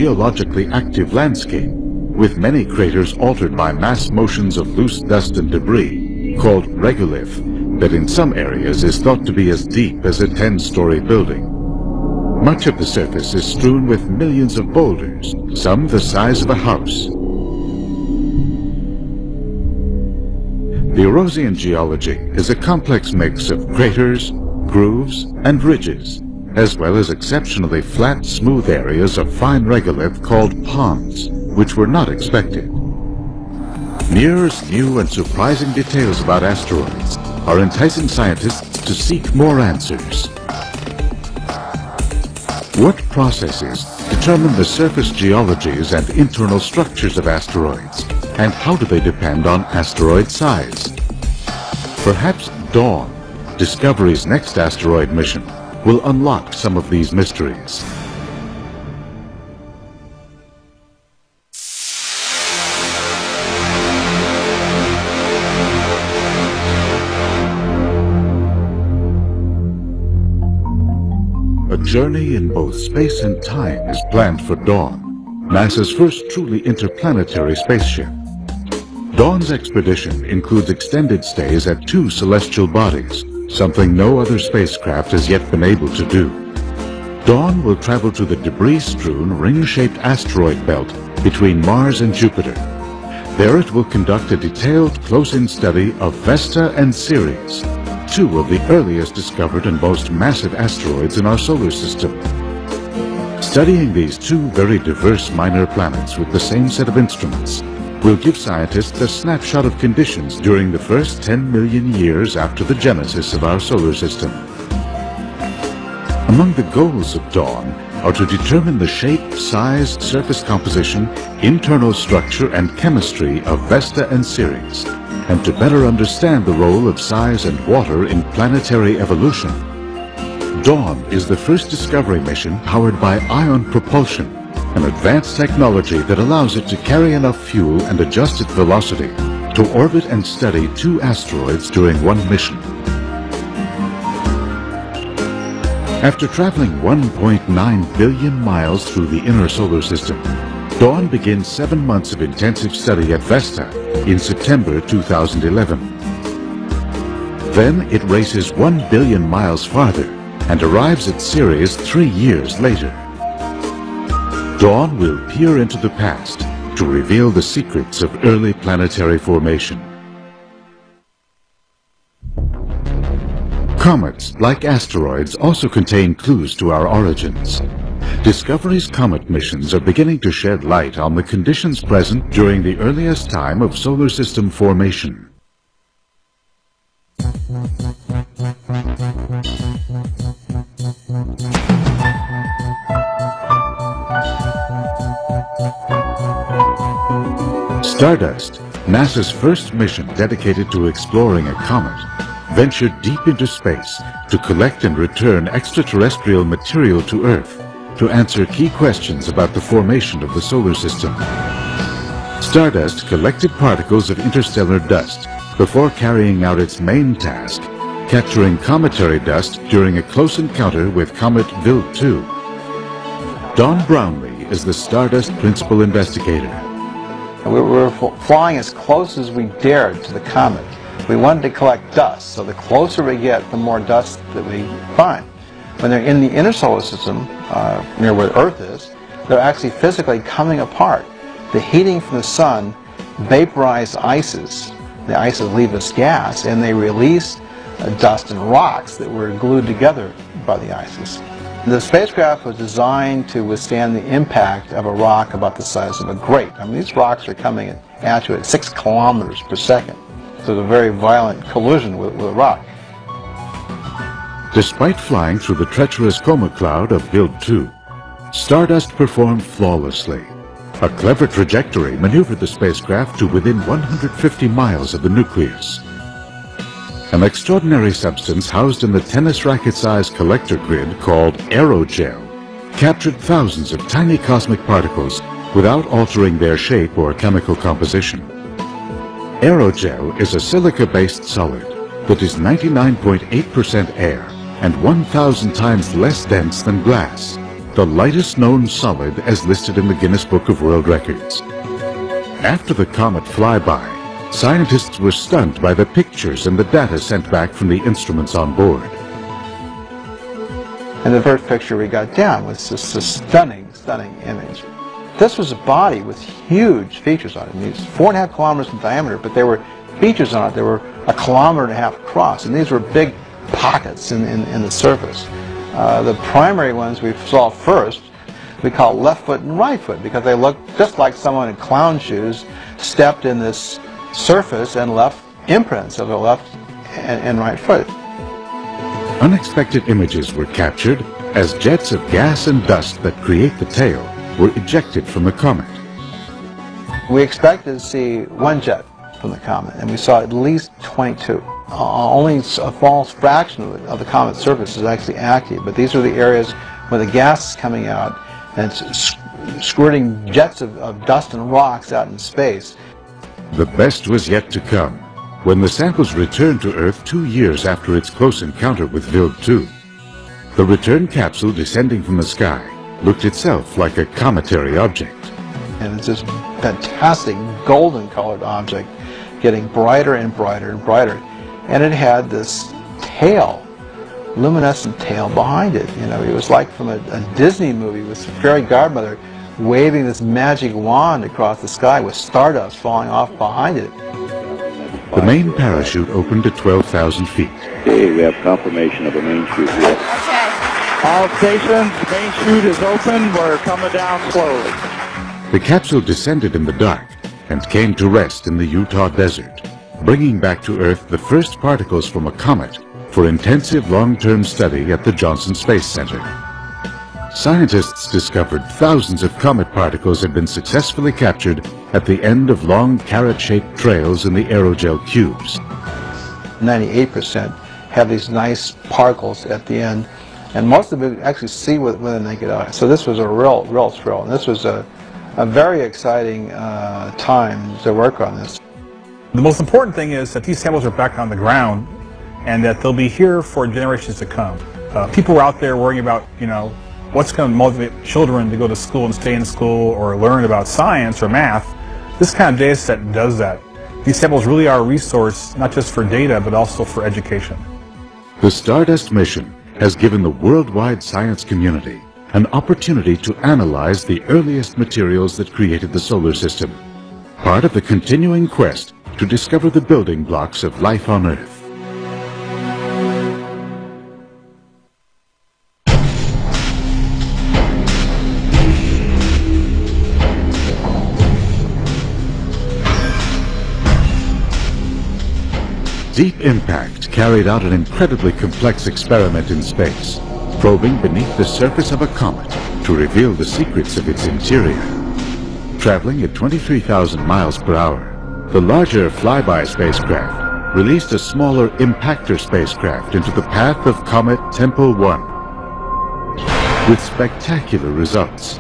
geologically active landscape, with many craters altered by mass motions of loose dust and debris, called regolith, that in some areas is thought to be as deep as a 10-story building. Much of the surface is strewn with millions of boulders, some the size of a house. The Eurasian geology is a complex mix of craters, grooves, and ridges, as well as exceptionally flat, smooth areas of fine regolith called ponds, which were not expected. Numerous new and surprising details about asteroids are enticing scientists to seek more answers. What processes determine the surface geologies and internal structures of asteroids, and how do they depend on asteroid size? Perhaps Dawn, Discovery's next asteroid mission, will unlock some of these mysteries. A journey in both space and time is planned for Dawn, NASA's first truly interplanetary spaceship. Dawn's expedition includes extended stays at 2 celestial bodies, something no other spacecraft has yet been able to do. Dawn will travel to the debris-strewn, ring-shaped asteroid belt between Mars and Jupiter. There it will conduct a detailed, close-in study of Vesta and Ceres, 2 of the earliest discovered and most massive asteroids in our solar system. Studying these 2 very diverse minor planets with the same set of instruments will give scientists a snapshot of conditions during the first 10 million years after the genesis of our solar system. Among the goals of Dawn are to determine the shape, size, surface composition, internal structure, and chemistry of Vesta and Ceres, and to better understand the role of size and water in planetary evolution. Dawn is the first discovery mission powered by ion propulsion, an advanced technology that allows it to carry enough fuel and adjust its velocity to orbit and study 2 asteroids during one mission. After traveling 1.9 billion miles through the inner solar system, Dawn begins 7 months of intensive study at Vesta in September 2011. Then it races 1 billion miles farther and arrives at Ceres 3 years later. Dawn will peer into the past to reveal the secrets of early planetary formation. Comets, like asteroids, also contain clues to our origins. Discovery's comet missions are beginning to shed light on the conditions present during the earliest time of solar system formation. Stardust, NASA's first mission dedicated to exploring a comet, ventured deep into space to collect and return extraterrestrial material to Earth to answer key questions about the formation of the solar system. Stardust collected particles of interstellar dust before carrying out its main task, capturing cometary dust during a close encounter with comet Wild 2. Don Brownlee is the Stardust principal investigator. We were flying as close as we dared to the comet. We wanted to collect dust, so the closer we get, the more dust that we find. When they're in the inner solar system, near where Earth is, they're actually physically coming apart. The heating from the sun vaporized ices. The ices leave us gas, and they release dust and rocks that were glued together by the ices. The spacecraft was designed to withstand the impact of a rock about the size of a grape. I mean, these rocks are coming at you at 6 kilometers per second. So it's a very violent collision with a rock. Despite flying through the treacherous coma cloud of Wild 2, Stardust performed flawlessly. A clever trajectory maneuvered the spacecraft to within 150 miles of the nucleus. An extraordinary substance housed in the tennis racket-sized collector grid called aerogel captured thousands of tiny cosmic particles without altering their shape or chemical composition. Aerogel is a silica-based solid that is 99.8% air and 1,000 times less dense than glass. the lightest known solid as listed in the Guinness Book of World Records. After the comet flyby, scientists were stunned by the pictures and the data sent back from the instruments on board. And the first picture we got down was just a stunning image. This was a body with huge features on it. I mean, it's 4.5 kilometers in diameter, but there were features on it. There were 1.5 kilometers across, and these were big pockets in the surface. The primary ones we saw first, we call left foot and right foot, because they look just like someone in clown shoes stepped in this surface and left imprints of the left and right foot. Unexpected images were captured as jets of gas and dust that create the tail were ejected from the comet. We expected to see one jet from the comet, and we saw at least 22. Only a small fraction of the comet's surface is actually active, but these are the areas where the gas is coming out and it's squirting jets of dust and rocks out in space. The best was yet to come, when the samples returned to Earth 2 years after its close encounter with Wild 2. The return capsule descending from the sky looked itself like a cometary object. And it's this fantastic golden-colored object getting brighter and brighter and brighter. And it had this tail, luminescent tail behind it. You know, it was like from a Disney movie with the fairy godmother waving this magic wand across the sky with stardust falling off behind it. The main parachute opened at 12,000 feet. Okay, we have confirmation of a main chute here. Okay. All stations, main chute is open. We're coming down slowly. The capsule descended in the dark and came to rest in the Utah desert, bringing back to Earth the first particles from a comet for intensive long-term study at the Johnson Space Center. Scientists discovered thousands of comet particles had been successfully captured at the end of long carrot-shaped trails in the aerogel cubes. 98% have these nice particles at the end, and most of it you actually see with the naked eye. So this was a real thrill, and this was a very exciting time to work on this. The most important thing is that these samples are back on the ground and that they'll be here for generations to come. People were out there worrying about, what's going to motivate children to go to school and stay in school or learn about science or math. This kind of data set does that. These samples really are a resource, not just for data, but also for education. The Stardust mission has given the worldwide science community an opportunity to analyze the earliest materials that created the solar system, part of the continuing quest to discover the building blocks of life on Earth. Deep Impact carried out an incredibly complex experiment in space, probing beneath the surface of a comet to reveal the secrets of its interior. Traveling at 23,000 miles per hour, the larger flyby spacecraft released a smaller impactor spacecraft into the path of Comet Tempel 1. With spectacular results,